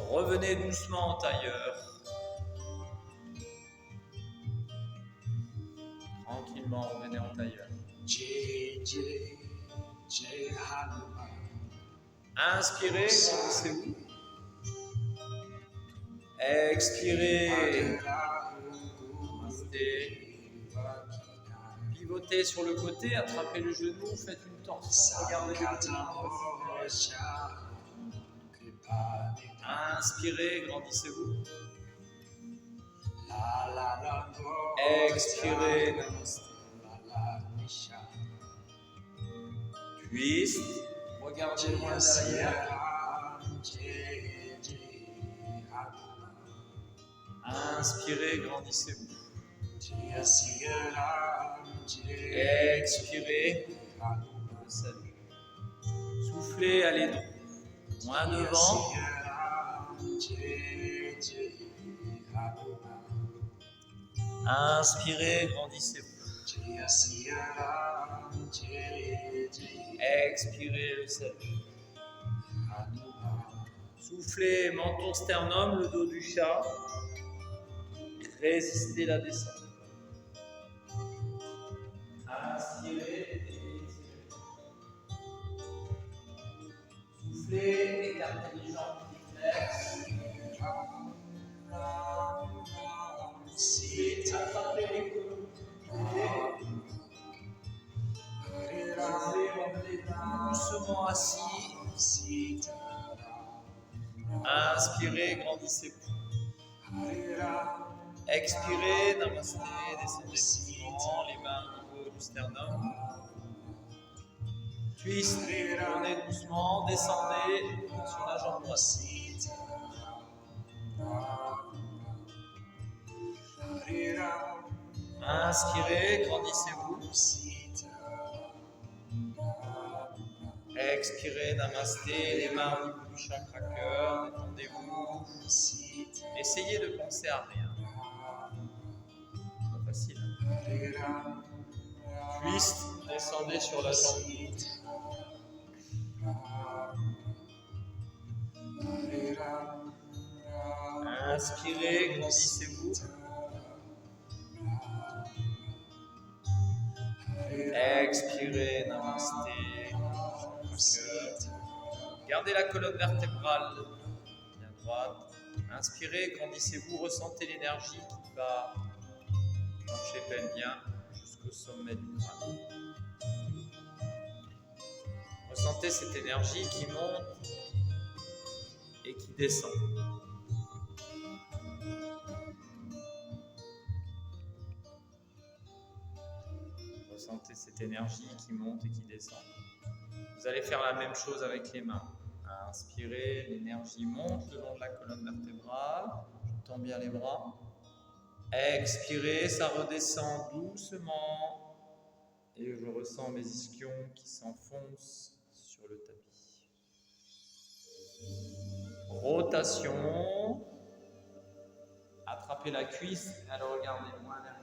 Revenez doucement en tailleur. Tranquillement, revenez en tailleur. Inspirez, grandissez-vous. Expirez. Pivotez sur le côté, attrapez le genou, faites une torsion, regardez le genou. Inspirez, grandissez-vous. Expirez, namaste. Twist, regardez loin derrière. Inspirez, grandissez-vous. Expirez, le salut. Soufflez, allez loin devant. Inspirez, grandissez-vous. Expirez, le salut. Soufflez, menton, sternum, le dos du chat. Résistez la descente. Inspirez et expirez. Soufflez, écartez les jambes qui flexent. Soufflez, attrapez les côtes. Soufflez, revenez doucement assis. Inspirez, grandissez-vous. Expirez, namasté, descendez doucement, les mains au niveau du sternum. Twist, tournez doucement, descendez sur la jambe droite. Inspirez, grandissez-vous. Expirez, namasté, les mains au niveau du chakra cœur, détendez-vous. Essayez de penser à rien. Pas facile. Twist, descendez sur la jambe gauche. Inspirez, grandissez-vous. Expirez, namasté. Gardez la colonne vertébrale bien droite. Inspirez, grandissez-vous, ressentez l'énergie qui va plancher pelvien jusqu'au sommet du crâne. Ressentez cette énergie qui monte et qui descend. Ressentez cette énergie qui monte et qui descend. Vous allez faire la même chose avec les mains. Inspirez, l'énergie monte le long de la colonne vertébrale. Je tends bien les bras. Expirez, ça redescend doucement. Et je ressens mes ischions qui s'enfoncent sur le tapis. Rotation. Attrapez la cuisse, alors regardez loin derrière.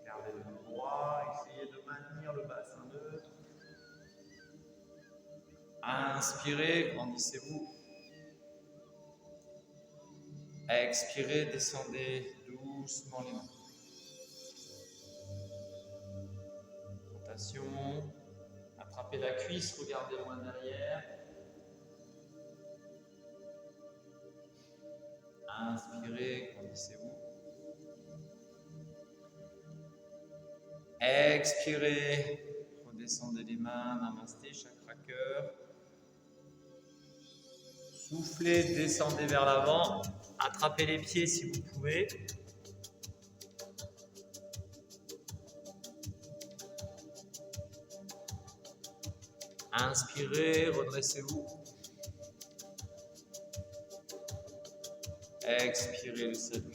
Gardez le dos droit, essayez de maintenir le bassin neutre. Inspirez, grandissez-vous. Expirez, descendez doucement les mains. Rotation. Attrapez la cuisse, regardez loin derrière. Inspirez, grandissez-vous. Expirez, redescendez les mains, namasté, chakra cœur. Soufflez, descendez vers l'avant. Attrapez les pieds si vous pouvez. Inspirez, redressez-vous. Expirez le salut.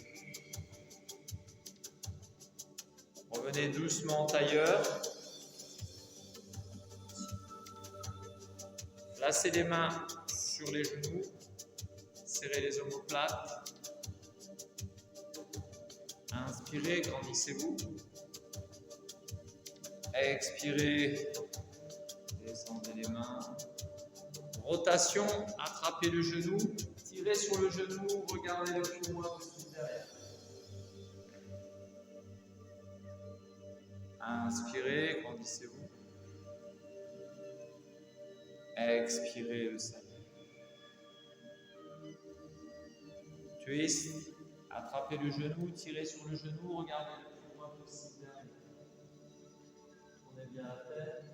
Revenez doucement en tailleur. Placez les mains sur les genoux. Serrez les omoplates. Inspirez, grandissez-vous. Expirez. Descendez les mains. Rotation, attrapez le genou, tirez sur le genou, regardez le plus loin possible derrière. Inspirez, grandissez-vous. Expirez le salut. Twist, attrapez le genou, tirez sur le genou, regardez le plus loin possible derrière. Tournez bien la tête.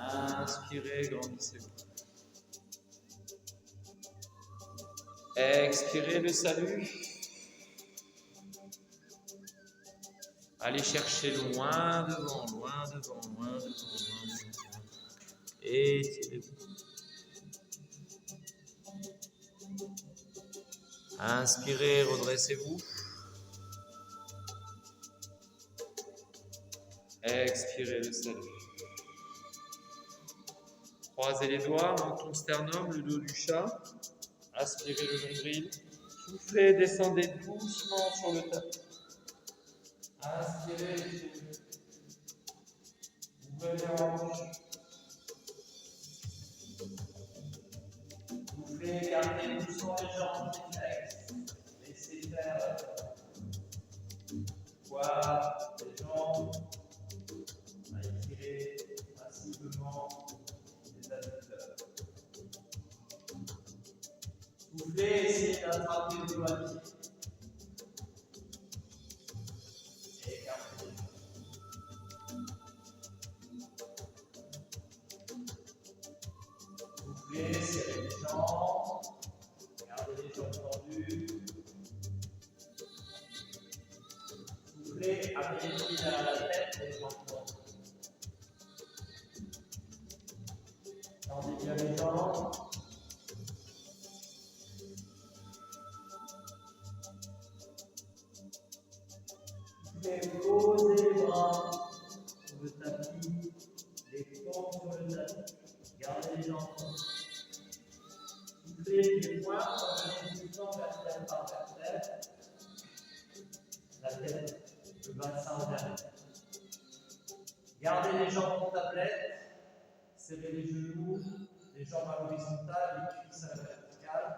Inspirez, grandissez-vous. Expirez le salut. Allez chercher loin devant, loin devant, loin devant, loin devant. Étirez-vous. Inspirez, redressez-vous. Expirez le salut. Croisez les doigts, menton sternum, le dos du chat. Aspirez le nombril. Soufflez, descendez doucement sur le tapis. Inspirez, ouvrez les hanches. Soufflez, gardez doucement les jambes flexes. Laissez faire poids, les jambes. Étirez passivement les adducteurs. Soufflez, essayez d'attraper le doigt de pied. Soufflez, serrez les jambes, gardez les jambes tendues. Soufflez, amenez les pieds derrière la tête, les jambes tendues. Tendez bien les jambes. Posez les bras sur le tapis, les paumes sur le tapis. Gardez les jambes. Soufflez les poings, revenez tout le temps vertèbre par vertèbre. La tête, le bassin derrière. Gardez les jambes en tablette. Serrez les genoux, les jambes à l'horizontale, les cuisses à la verticale.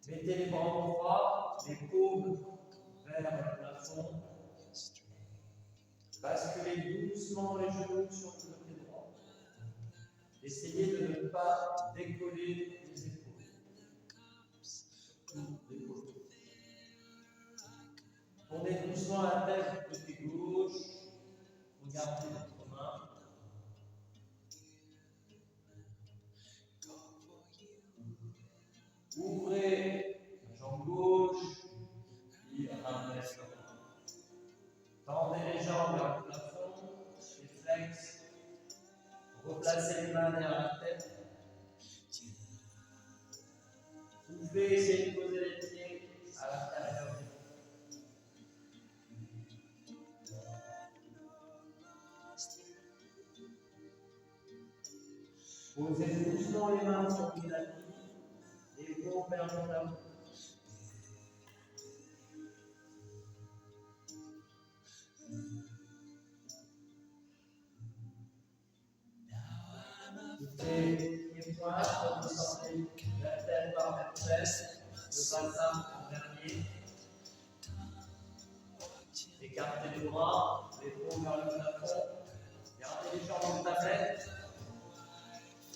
Mettez les bras en droit, les paumes vers le plafond. Basculez doucement les genoux sur le côté droit. Essayez de ne pas décoller les épaules. Surtout l'épaule. Tournez doucement la tête du côté gauche. Regardez votre main. Ouvrez la jambe gauche. Et ramenez la main. Tendez les jambes vers le plafond, les flex. Replacez les mains derrière la tête. Soufflez, essayez de poser les pieds à l'intérieur du dos. Posez doucement les mains sur le tapis, les paumes vers le plafond. Les poings, redescendez vertèbre par vertèbre, le bassin en dernier. Écartez les bras, les paumes vers le plafond. Gardez les jambes en tablette.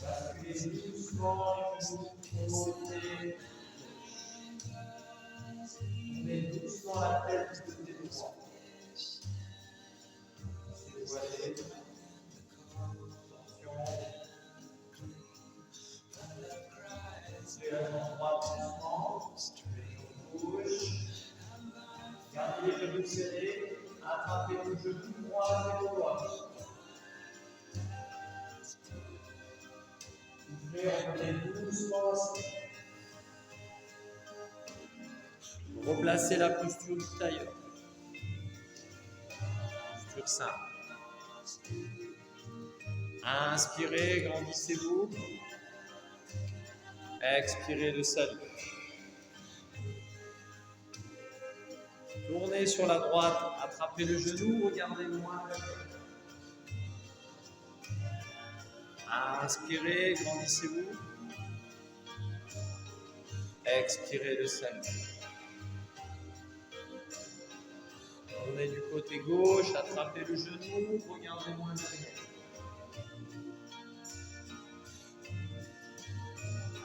Basculez doucement les genoux, côté. Tournez doucement la tête du côté droit. Dévoilez. Attention. La jambe droite doucement, les jambes gauche. Gardez les genoux serrés, attrapez le genou, croisez vos doigts. Soufflez, revenez doucement assis. Replacez la posture du tailleur. Posture simple. Inspirez, grandissez-vous. Expirez le salut. Tournez sur la droite, attrapez le genou, regardez loin. Inspirez, grandissez-vous. Expirez le salut. Tournez du côté gauche, attrapez le genou, regardez moins derrière.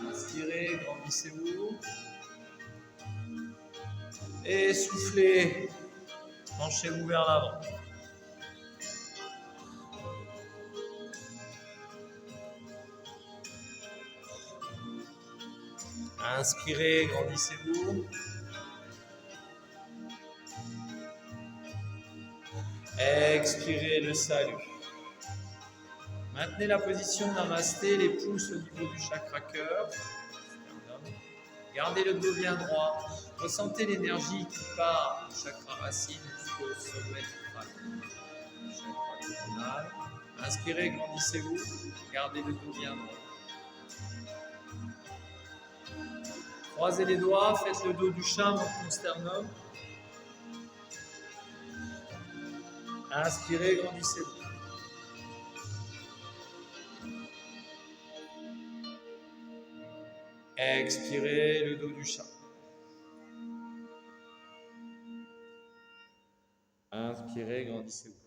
Inspirez, grandissez-vous. Et soufflez, penchez-vous vers l'avant. Inspirez, grandissez-vous. Expirez le salut. Maintenez la position Namasté, les pouces au niveau du chakra cœur. Gardez le dos bien droit. Ressentez l'énergie qui part du chakra racine jusqu'au sommet du crâne. Chakra coronal. Inspirez, grandissez-vous. Gardez le dos bien droit. Croisez les doigts, faites le dos du chat, monte sternum. Inspirez, grandissez-vous. Expirez le dos du chat. Inspirez, grandissez-vous.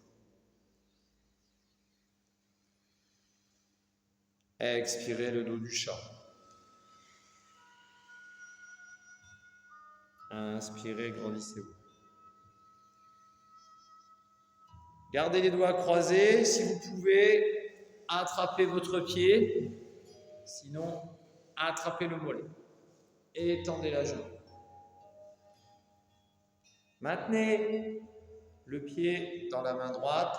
Expirez le dos du chat. Inspirez, grandissez-vous. Gardez les doigts croisés. Si vous pouvez, attrapez votre pied. Sinon, attrapez le mollet. Et étendez la jambe. Maintenez le pied dans la main droite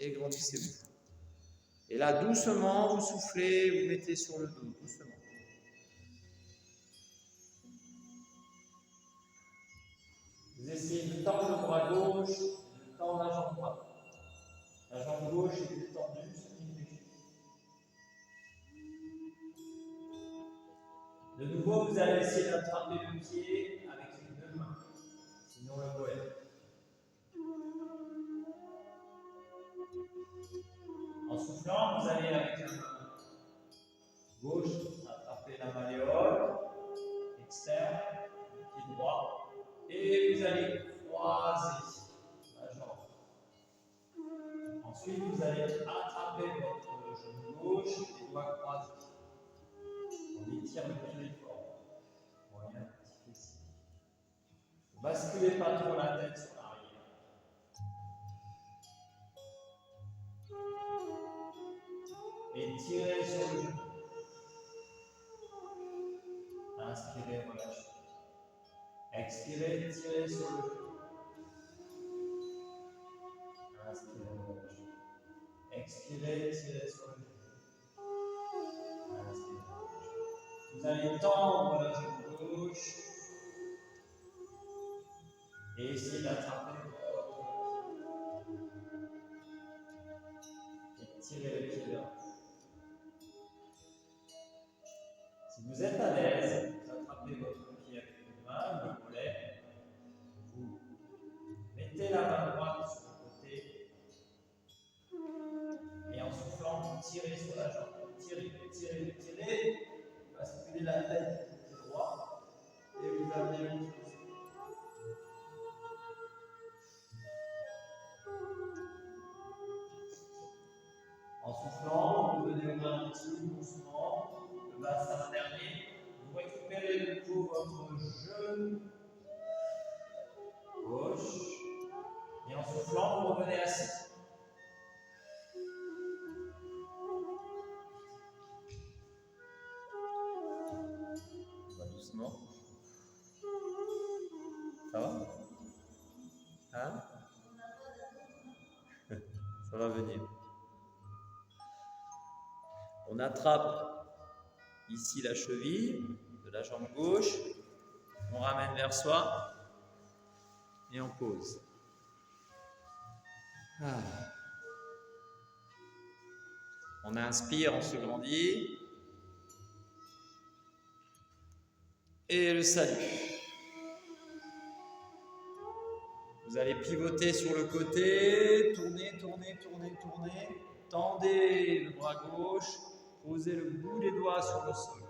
et grandissez-vous. Et là, doucement, vous soufflez, vous mettez sur le dos, doucement. Vous essayez de tendre le bras gauche, de tendre la jambe droite. La jambe gauche est détendue, ce qui me fait. De nouveau, vous allez essayer d'attraper le pied avec les deux mains, sinon le mollet. En soufflant, vous allez avec la main gauche attraper la malléole externe, le pied droit, et vous allez croiser la jambe. Ensuite, vous allez attraper votre genou gauche, les doigts croisés. On étire le pied fort. Moyen, petit flexible. Ne basculez pas trop la tête sur l'arrière. Et tirez sur le genou. Inspirez, relâchez. Expirez, tirez sur le genou. Inspirez, relâchez. Expirez, tirez sur le genou. Inspirez, relâchez. Vous allez tendre la jambe gauche et essayez d'attraper votre pied. Et tirez le pied vers vous. Si vous êtes à l'aise, vous attrapez votre pied avec une main, le mollet, vous mettez la main droite sur le côté et en soufflant, vous tirez sur la jambe. Tirez, tirez, tirez, basculez la tête du côté droit et vous amenez le pied. En soufflant, vous venez au ralenti doucement, le bassin dernier. Vous récupérez de nouveau votre genou gauche et en soufflant, vous revenez assis. On va doucement. Ça va? Hein? Ça va venir. On attrape ici la cheville de la jambe gauche, on ramène vers soi et on pose. On inspire, on se grandit. Et le salut. Vous allez pivoter sur le côté, tourner, tourner, tourner, tourner. Tendez le bras gauche, posez le bout des doigts sur le sol.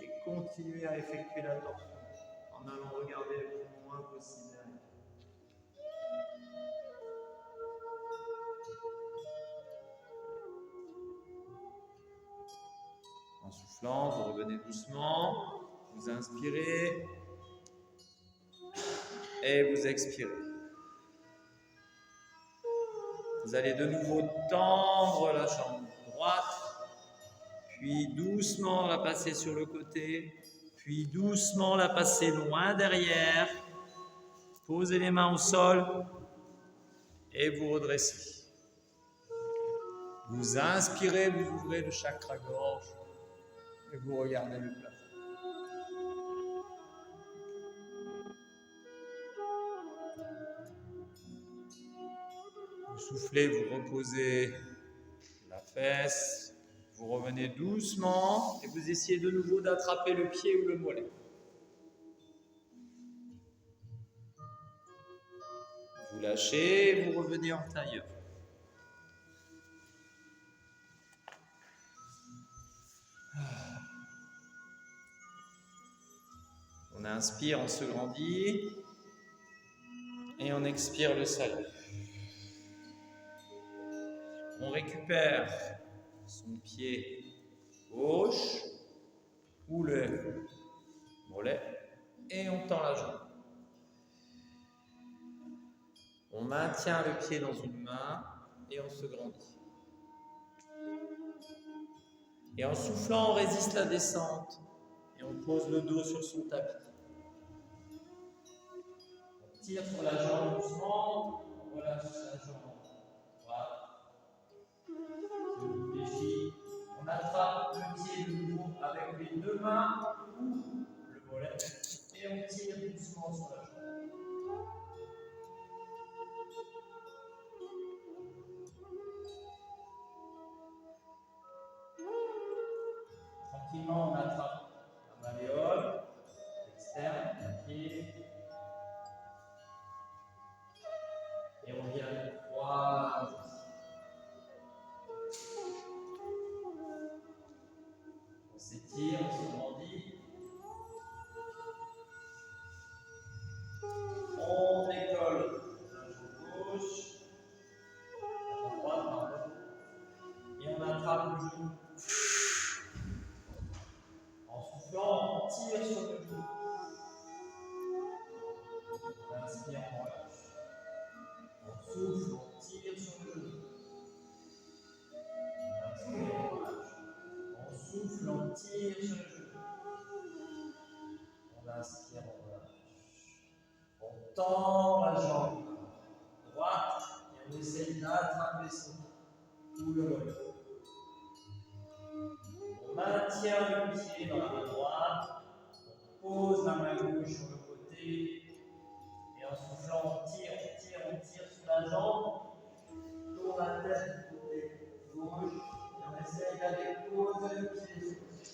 Et continuez à effectuer la torsion en allant regarder le moins possible derrière. En soufflant, vous revenez doucement, vous inspirez et vous expirez. Vous allez de nouveau tendre la jambe droite, puis doucement la passer sur le côté, puis doucement la passer loin derrière. Posez les mains au sol et vous redressez. Vous inspirez, vous ouvrez le chakra gorge et vous regardez le plafond. Vous soufflez, vous reposez la fesse, vous revenez doucement et vous essayez de nouveau d'attraper le pied ou le mollet. Vous lâchez et vous revenez en tailleur. On inspire, on se grandit et on expire le salut. On récupère son pied gauche ou le mollet et on tend la jambe. On maintient le pied dans une main et on se grandit. Et en soufflant, on résiste la descente et on pose le dos sur son tapis. On tire sur la jambe doucement, on relâche la jambe droite. On attrape le pied de nouveau avec les deux mains ou le mollet et on tire doucement sur la jambe. Tranquillement, on attrape la malléole externe, le pied, et on vient croiser. On s'étire, on se grandit. On décolle la jambe gauche, la jambe droite, pardon, et on attrape le genou. En soufflant, on tire sur le genou. On inspire, on relâche. On souffle, on tire sur le genou. On inspire, on relâche. On souffle, on tire sur le genou. On inspire, on relâche. On tend la jambe droite et on essaie d'attraper son ou le mollet. On maintient le pied dans la main droite, on pose la main gauche sur le côté et en soufflant on tire sur la jambe, tourne la tête du côté gauche et on essaie d'aller poser le pied sur le côté.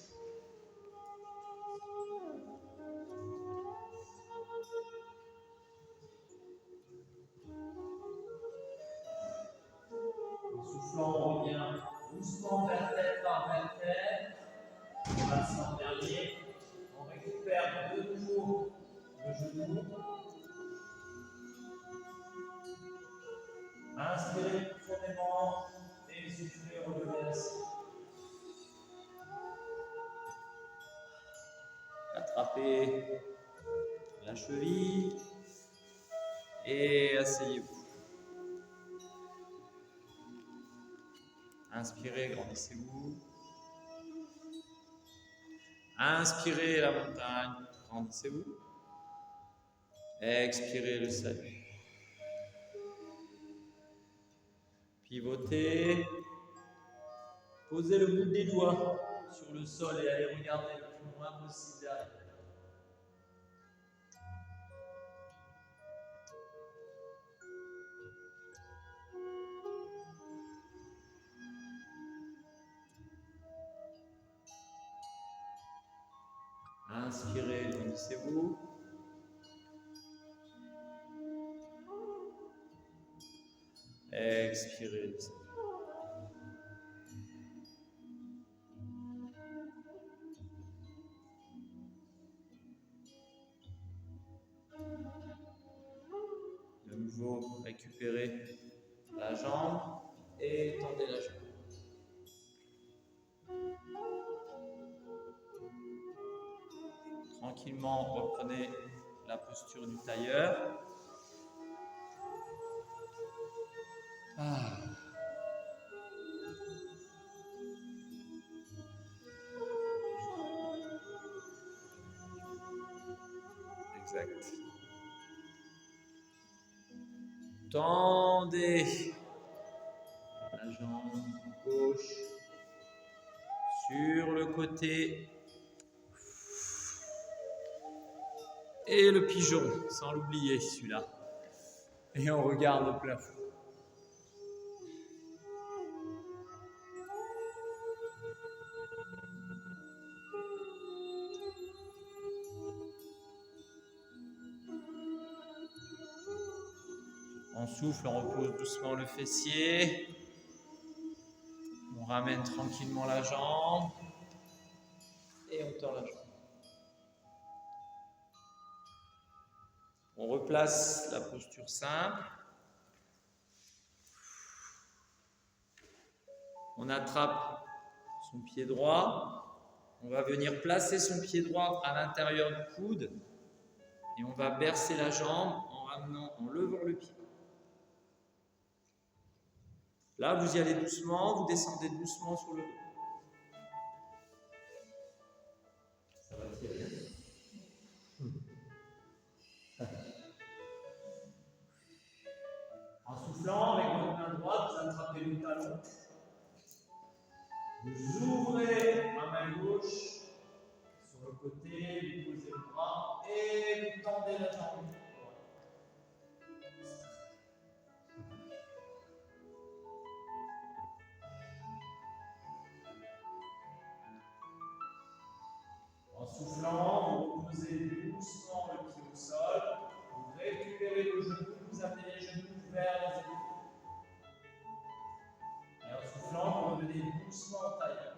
En soufflant, on revient doucement vertèbre par vertèbre. On passe en dernier. On récupère de nouveau le genou. Inspirez profondément et soufflez, revenez assis. Attrapez la cheville et asseyez-vous. Inspirez, grandissez-vous. Inspirez la montagne, grandissez-vous. Expirez le salut. Pivotez. Posez le bout des doigts sur le sol et allez regarder le plus loin possible derrière. Inspirez, grandissez-vous. Expirez, descendez. la jambe et tendez la jambe. Tranquillement, reprenez la posture du tailleur. Exact. Tendez la jambe gauche sur le côté. Et le pigeon, sans l'oublier celui-là. Et on regarde au plafond. On souffle, on repose doucement le fessier. On ramène tranquillement la jambe. Et on tord la jambe. On replace la posture simple. On attrape son pied droit. On va venir placer son pied droit à l'intérieur du coude. Et on va bercer la jambe en levant le pied. Là, vous y allez doucement, vous descendez doucement sur le dos. Ça va tirer. En soufflant, avec votre main droite, vous attrapez le talon. Vous ouvrez la main gauche sur le côté, vous posez le bras et vous tendez la jambe. En soufflant, vous reposez doucement le pied au sol, vous récupérez le genou, vous amenez les genoux vers les épaules. Et en soufflant, vous revenez doucement en tailleur.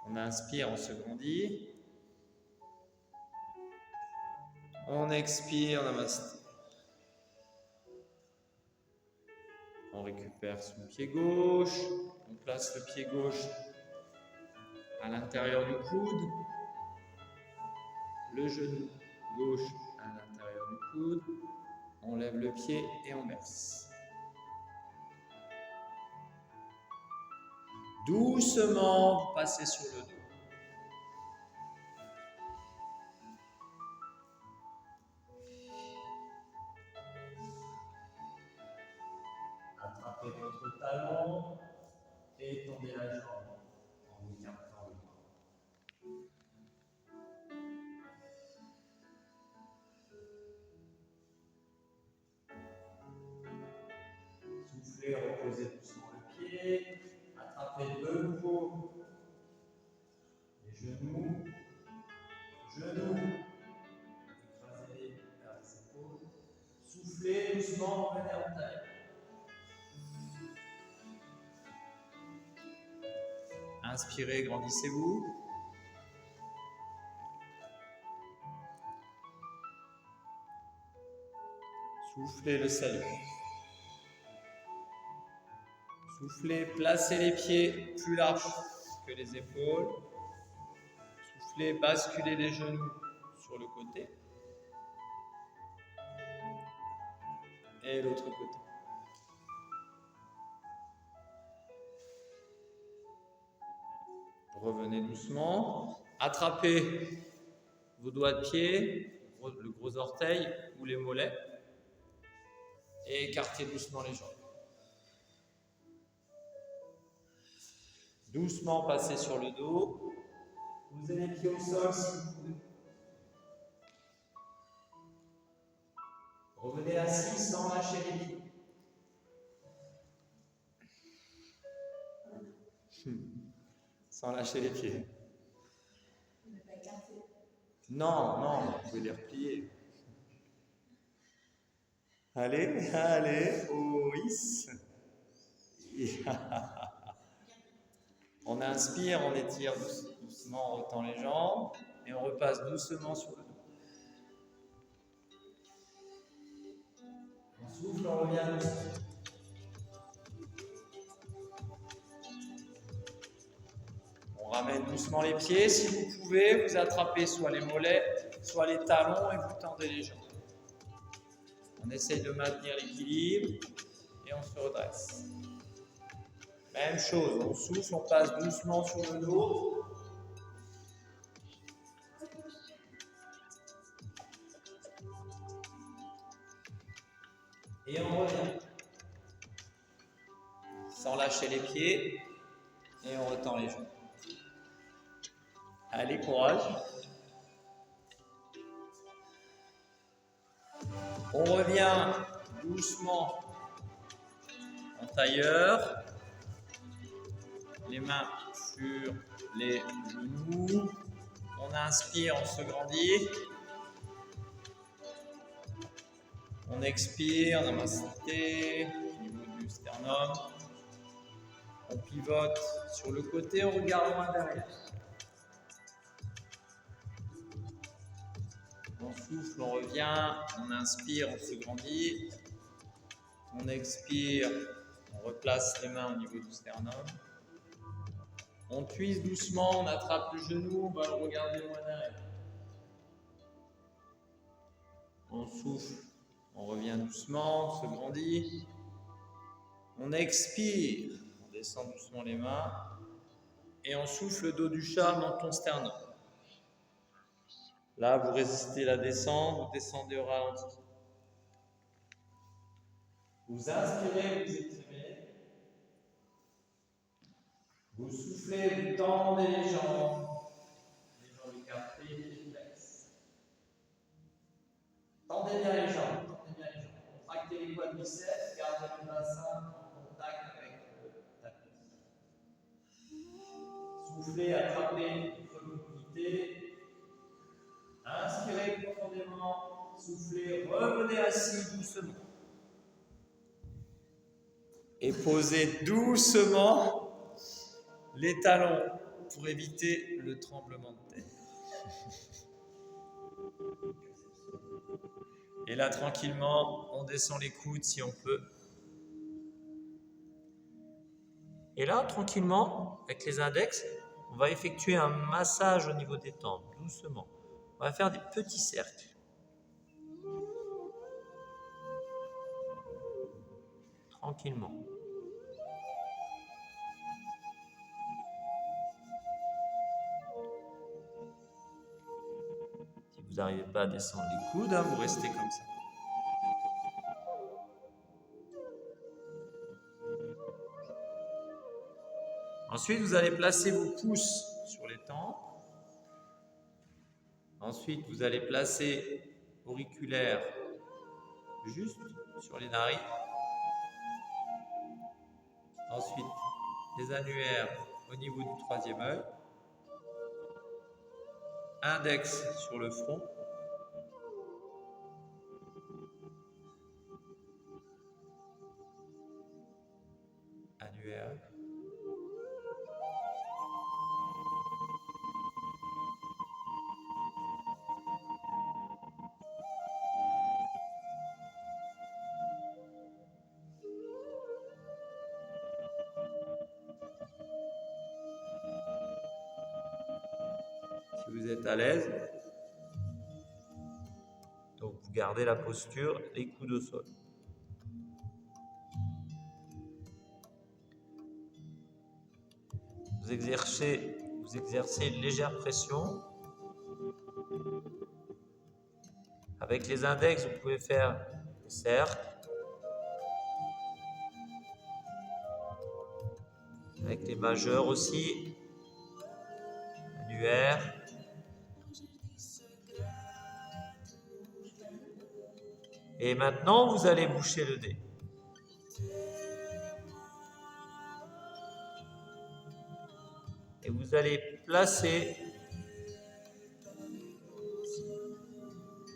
On inspire, on se grandit. On expire, namasté. On récupère son pied gauche. On place le pied gauche à l'intérieur du coude. Le genou gauche à l'intérieur du coude. On lève le pied et on berce. Doucement, vous passez sur le dos. Attrapez votre talon et tendez la jambe en écartant le bras. Soufflez, reposez doucement le pied. Attrapez de nouveau les genoux. Écrasez vers les épaules. Soufflez doucement, revenez en taille. Inspirez, grandissez-vous. Soufflez le salut. Soufflez, placez les pieds plus larges que les épaules. Soufflez, basculez les genoux sur le côté. Et l'autre côté. Revenez doucement. Attrapez vos doigts de pied, le gros orteil ou les mollets. Et écartez doucement les jambes. Doucement passez sur le dos. Vous avez les pieds au sol si vous pouvez. Revenez assis sans lâcher les pieds. Sans lâcher les pieds. Non, vous pouvez les replier. Allez, oïs. On inspire, on étire doucement, on retend les jambes et on repasse doucement sur le dos. on revient doucement. On ramène doucement les pieds. Si vous pouvez, vous attrapez soit les mollets, soit les talons et vous tendez les jambes. On essaye de maintenir l'équilibre et on se redresse. Même chose, on souffle, on passe doucement sur le dos. Et on revient. Sans lâcher les pieds. Et on retend les jambes. Allez, courage. On revient doucement en tailleur. Les mains sur les genoux. On inspire, on se grandit. On expire, namasté, au niveau du sternum. On pivote sur le côté, on regarde loin derrière. On souffle, on revient, on inspire, on se grandit. On expire, on replace les mains au niveau du sternum. On puise doucement, on attrape le genou, on va le regarder loin derrière. On souffle, on revient doucement, on se grandit. On expire, on descend doucement les mains. Et on souffle le dos du chat, menton sternum. Là, vous résistez la descente, vous descendez au ralenti. Vous inspirez, vous étirez. Vous soufflez, vous tendez les jambes écartées, les flexes. Tendez bien les jambes, tendez bien les jambes. Contractez les quadriceps, gardez le bassin en contact avec le tapis. Soufflez, attrapez votre mobilité. Inspirez profondément, soufflez, revenez assis doucement. Et posez doucement les talons pour éviter le tremblement de terre. Et là, tranquillement, on descend les coudes si on peut. Et là, tranquillement, avec les index, on va effectuer un massage au niveau des tempes, doucement. On va faire des petits cercles. Tranquillement. Si vous n'arrivez pas à descendre les coudes, vous restez comme ça. Ensuite, vous allez placer vos pouces sur les tempes. Ensuite, vous allez placer auriculaires juste sur les narines. Ensuite, les annulaires au niveau du troisième œil. Index sur le front. Annulaire. Si vous êtes à l'aise, donc vous gardez la posture, les coudes au sol. Vous exercez une légère pression. Avec les index, vous pouvez faire des cercles. Avec les majeurs aussi. Annulaire. Et maintenant, vous allez boucher le nez. Et vous allez placer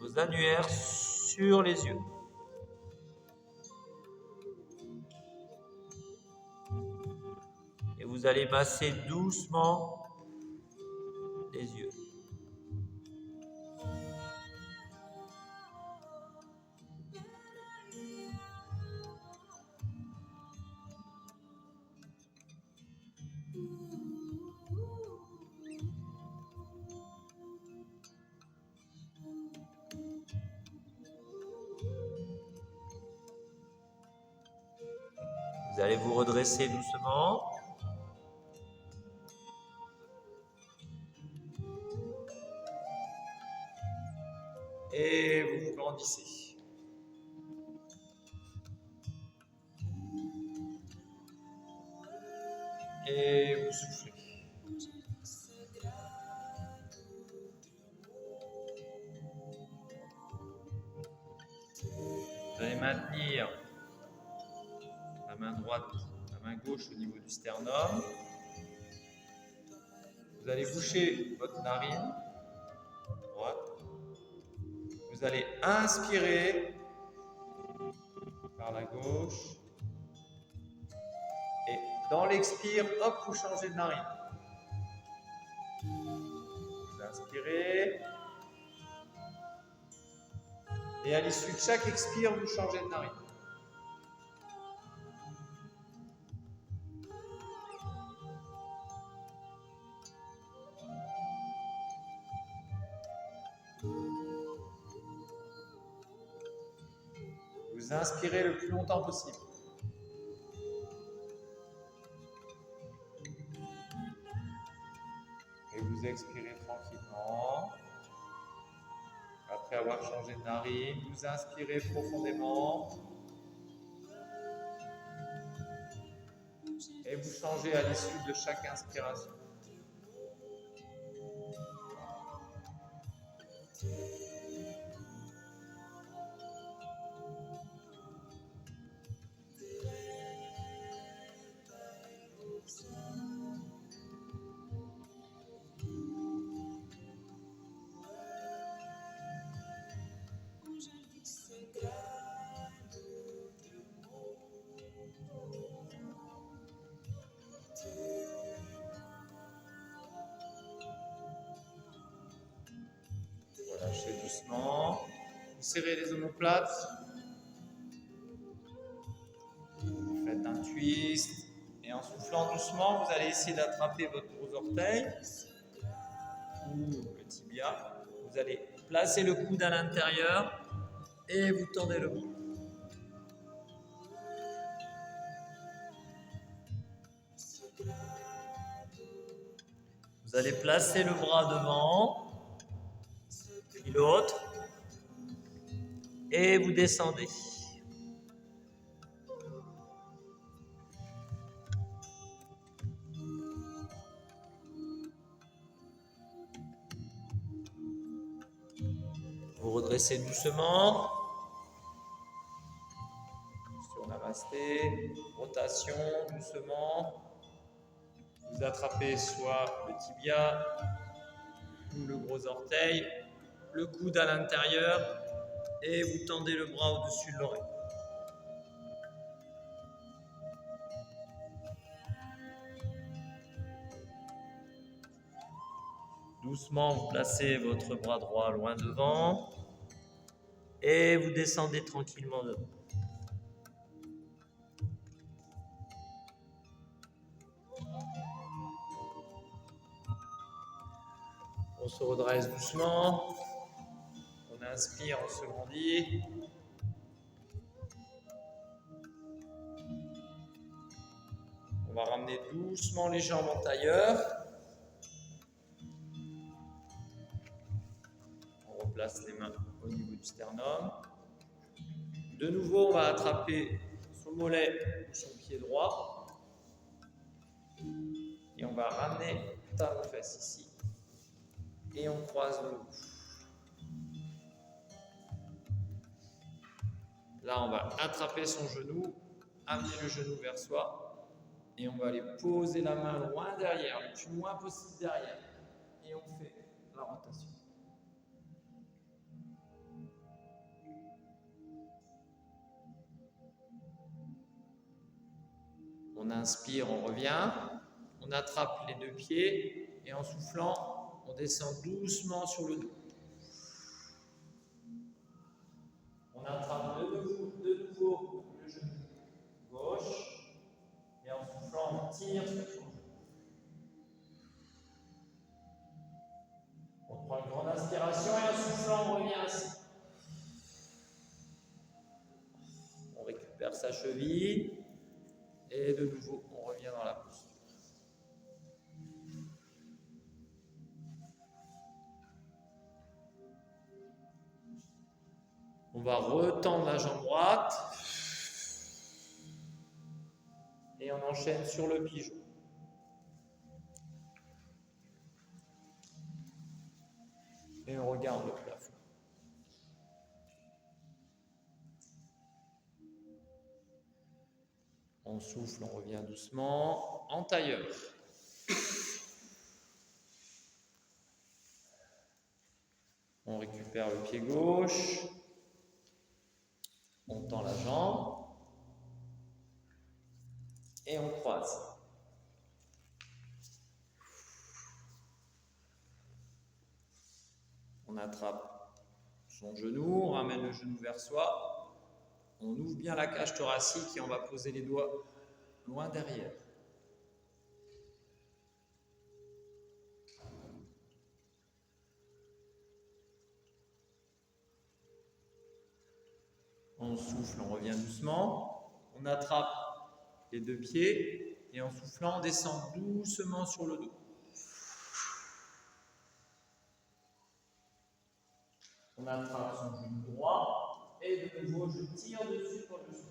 vos annulaires sur les yeux. Et vous allez masser doucement les yeux. Vous allez vous redresser doucement. Et vous vous grandissez. Et vous soufflez. Vous allez maintenir la main droite, la main gauche au niveau du sternum. Vous allez boucher votre narine droite. Vous allez inspirer par la gauche. Et dans l'expire, hop, vous changez de narine. Vous inspirez. Et à l'issue de chaque expire, vous changez de narine. Vous inspirez le plus longtemps possible. Et vous expirez tranquillement. Après avoir changé de narine, vous inspirez profondément. Et vous changez à l'issue de chaque inspiration. Relâchez doucement. Vous serrez les omoplates. Vous faites un twist. Et en soufflant doucement, vous allez essayer d'attraper votre gros orteil ou le tibia. Vous allez placer le coude à l'intérieur et vous tendez le bras. Vous allez placer le bras devant, puis l'autre, et vous descendez. Vous redressez doucement. Sur Namasté, rotation doucement. Vous attrapez soit le tibia ou le gros orteil, le coude à l'intérieur et vous tendez le bras au-dessus de l'oreille. Doucement, vous placez votre bras droit loin devant et vous descendez tranquillement devant. On se redresse doucement. On inspire, on se grandit. On va ramener doucement les jambes en tailleur. On replace les mains au niveau du sternum. De nouveau, on va attraper son mollet ou son pied droit. Et on va ramener talon fesse ici. Et on croise le dos. Là, on va attraper son genou, amener le genou vers soi. Et on va aller poser la main loin derrière, le plus loin possible derrière. Et on fait la rotation. On inspire, on revient. On attrape les deux pieds. Et en soufflant, on descend doucement sur le dos. On attrape de nouveau le genou gauche. Et en soufflant, on tire sur son genou. On prend une grande inspiration et en soufflant, on revient ainsi. On récupère sa cheville Et de nouveau, on revient dans la posture. On va retendre la jambe droite. Et on enchaîne sur le pigeon. Et on regarde le plafond. On souffle, on revient doucement en tailleur. On récupère le pied gauche. On tend la jambe. Et on croise. On attrape son genou, on ramène le genou vers soi. On ouvre bien la cage thoracique et on va poser les doigts loin derrière. On souffle, on revient doucement. On attrape les deux pieds et en soufflant, on descend doucement sur le dos. On attrape son genou droit et de nouveau, je tire dessus pour le souffle.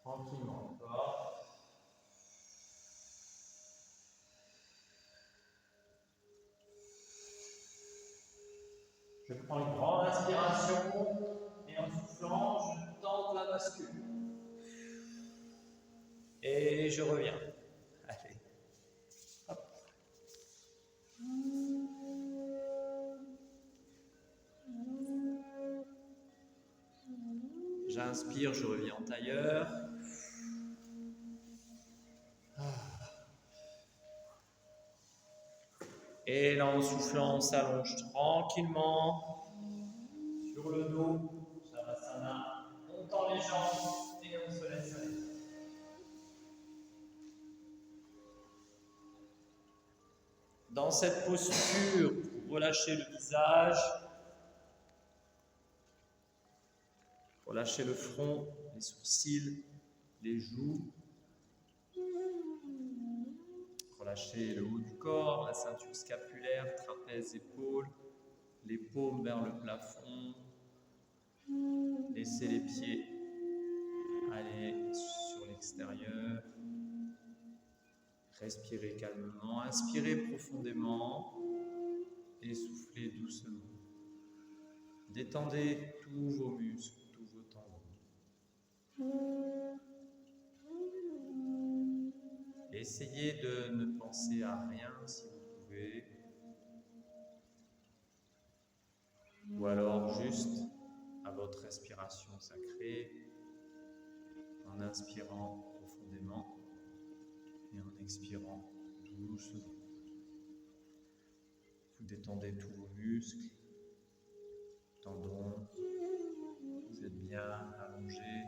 Tranquillement encore. Je prends une grande inspiration et en soufflant, je tente la bascule. Et je reviens. Allez. Hop. J'inspire, je reviens en tailleur. Et là, en soufflant, on s'allonge tranquillement sur le dos. Shavasana. On tend les jambes et on se laisse aller. Dans cette posture, relâchez le visage, relâchez le front, les sourcils, les joues. Relâchez le haut du corps, la ceinture scapulaire, trapèze, épaules, les paumes vers le plafond. Laissez les pieds aller sur l'extérieur. Respirez calmement, inspirez profondément et soufflez doucement. Détendez tous vos muscles, tous vos tendons. Essayez de ne penser à rien si vous pouvez, ou alors juste à votre respiration sacrée, en inspirant profondément et en expirant doucement. Vous détendez tous vos muscles, tendons, vous êtes bien allongé.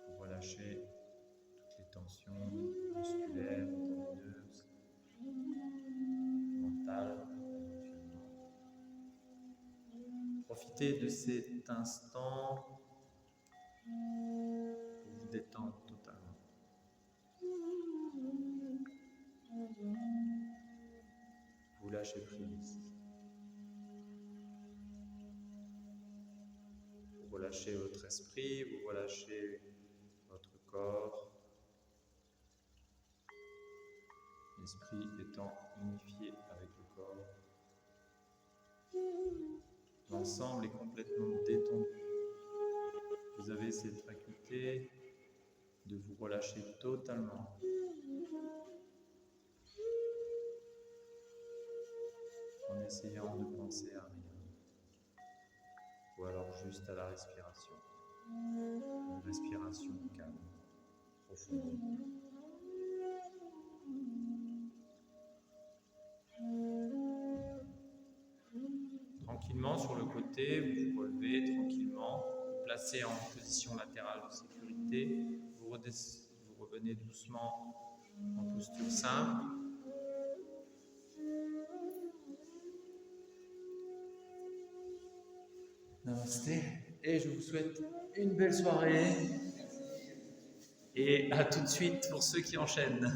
Vous relâchez toutes les tensions musculaires, tendineuses, mentales, éventuellement. Profitez de cet instant pour vous détendre totalement. Vous lâchez prise. Vous relâchez votre esprit, vous relâchez votre corps. L'esprit étant unifié avec le corps. L'ensemble est complètement détendu. Vous avez cette faculté de vous relâcher totalement. En essayant de penser à rien. Ou alors juste à la respiration. Une respiration calme, profonde. Tranquillement sur le côté, vous vous relevez tranquillement, vous placez en position latérale de sécurité, vous revenez doucement en posture simple. Namasté. Et je vous souhaite une belle soirée. Et à tout de suite pour ceux qui enchaînent.